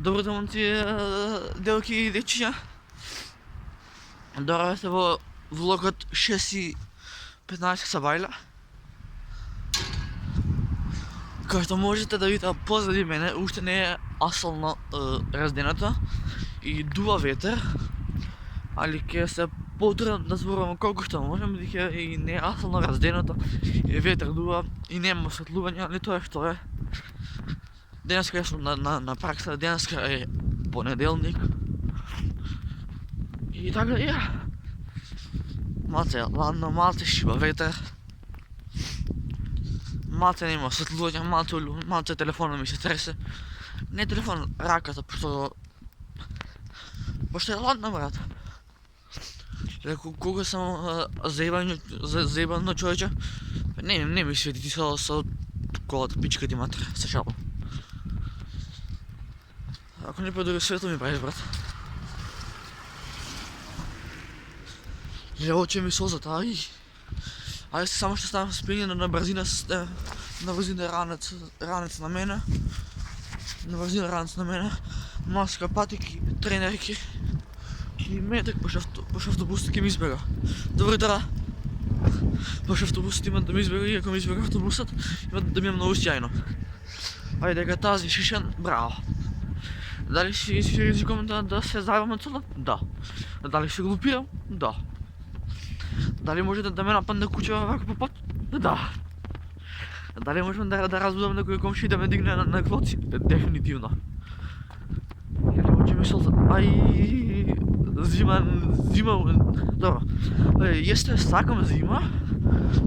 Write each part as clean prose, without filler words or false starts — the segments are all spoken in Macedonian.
Добрите момци, делки и дечиња. Добре сте во влогот 6:15 са бајла. Како што можете да видите позади мене, уште не е асфалтно разденато и дува ветер, али ќе се потрудам да зборувам колку што можам, бидејќи и не е асфалтно разденато и ветер дува и нема осветлување, али тоа е што е. Денеска јас сум на пракса, денеска е понеделник. И така ја. Малце е ладно, малце шиба ветер. Малце нема осветлување, малце телефонот ми се тресе. Не телефон, раката, пошто е ладно, брат. Кога сам заебано човече, не ми свети ти со колата, пичка ти матер, се шалам. Ако не подори светло ми правиш, брат. Ево че ми созат, ај само што ставам спињено на брзина ранец на мене. Маска, патики, тренерки и метек пош автобусот ќе ми избега. Добро утро. Пош автобусот има да ми избега и ако ми избега автобусот, има да ми е многу сјајно. Ајде дека тази шишен, браво. Дали си ризикувам да се заебам од целот? Да. Дали се глупирам? Да. Дали може да ме нападне куча вака по пат? Да. Дали можем да разбудам некој комши да ме дигне на клоци? Дефинитивно. Јали очи ми солзат. Зима, добро. Јесте сакам зима,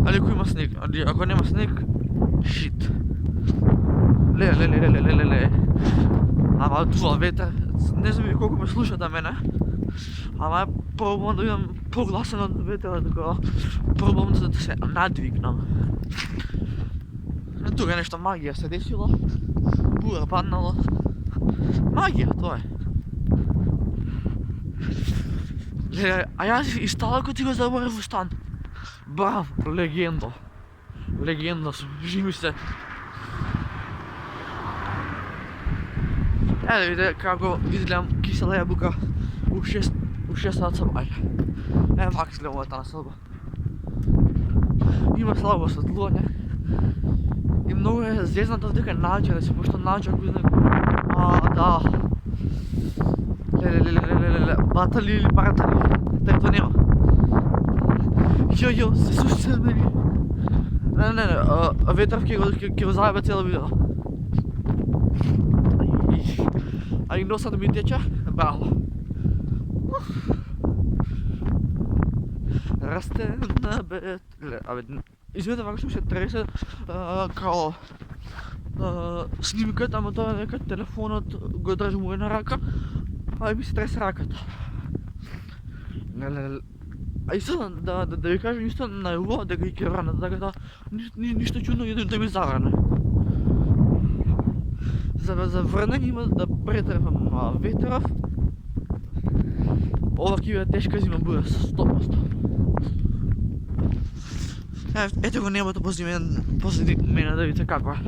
али ако има снег, ако нема снег, шит. Ле. Ама това ветер, не знам колку ме слушате мене, ама пробувам да имам погласен од ветерот, така пробувам да се надвигнам. Тука нешто магија се десила, бура паднала. Магија, тоа е. А јас и сталако ти го заборев во стан. Браво, легенда сум, живи се. Да видите како изгледам кисела јабука у 6 сат са бајле. Вака изгледам оваа населба. Има слабо осветлување. И многу е зезнато дека наоѓа си, пошто наоѓа кој знае. Да. Батали или баратали. Тето нема. Јо, се слушате мене. Не, ветров ќе го заебе цело видео. А и носът ми тече, браво. Расте на бед. Извинете, вака што се тресе као снимката, ама тоа е дека телефонот го држам во една рака, а ми се тресе раката. А и сега да ви кажам исто најубаво дека ќе вране, така да ништо чудно да ми завране. За врнење има да претрпам ветеров. Ова ќе биде тешка зима, буде 100%. Ето го небото позади мене да видите како е.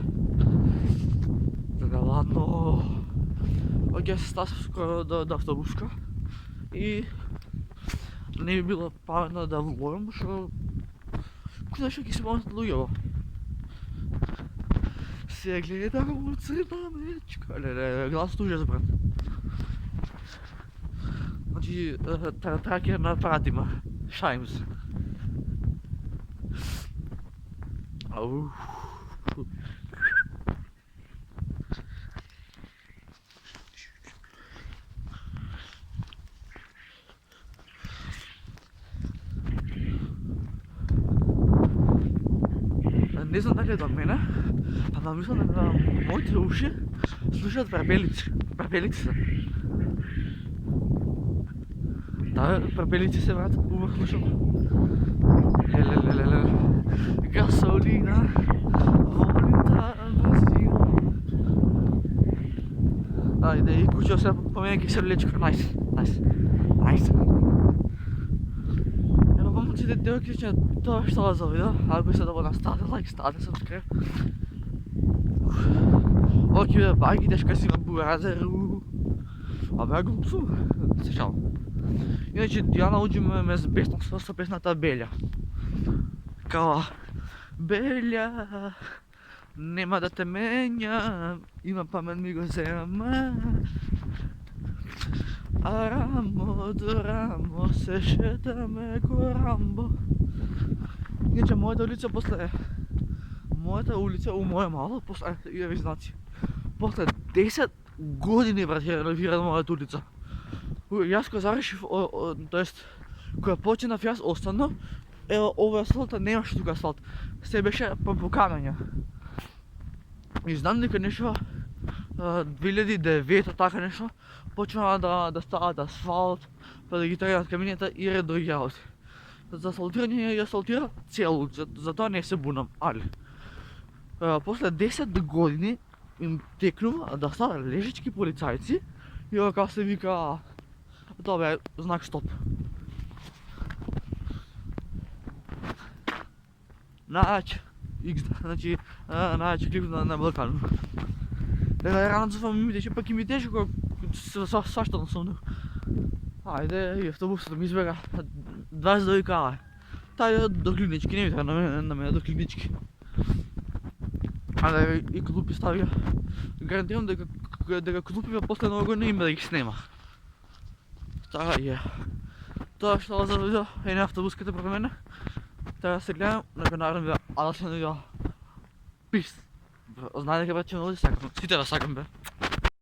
Така ладно. Ќе се стасам скоро до автобуска и не би било паметно да влогам, што куда ќе се помнат луѓето. Се гледам од црна мечка. Гласот ужас, брат. Значи, тракер на апарат има. Шајм се. Ау. Не знам дали до мене, ама мислам дека моите уши слушаат препелици. Препелици се. Да, препелици се, брат, убав слушам. Gasolina, volita benzina. Ајде, и кучо се помене ке се влечка, најс. Ево, момците, девојки, тоа што вас за видео. Ако се да го ставите лайк, ставите subscribe. Ова ќе биде бајки, тешка си има буразер. Абе, глуп съм. Се шал. Иначе Диана уджи ме с бесно с песната Беля. Кала, Беля, нема да те меня, има памен ми го взема. А рамо до рамо се шетаме ко Рамбо. Иначе моята улица у моя мала, я ви знаци. После 10 години, брат, е реновирана моята улица. Јас кога завршив, тоест, кога почнав јас останав, овој асфалт немаше тука асфалт. Се беше по камења. И знам дека нешто 2009 така нешто почнаа да стават асфалт, па да ги тренат камењата и ред други работи. За асфалтирање ја асфалтира цела улица, за тоа не се бунам, али. После 10 години им текнува да стават лежички полицајци и ова се вика тоа бе знак стоп. Значи клип на Балкану. Рано зафам ми тече, пак и ми тече кога сваштано сум. Ајде, и автобусот ми избега 22 кала. Тај до клинички, не ми треба на мене до клинички. Але и клупи ставија. Гарантирам дека клупи после нова година има да ги снема. Така е. Тоа што за видео е на автобуската пред мене. Така се гледам на нареден видео, а да се не видео. Пис. Знаете дека бе, че много сакам. Сите да сакам бе.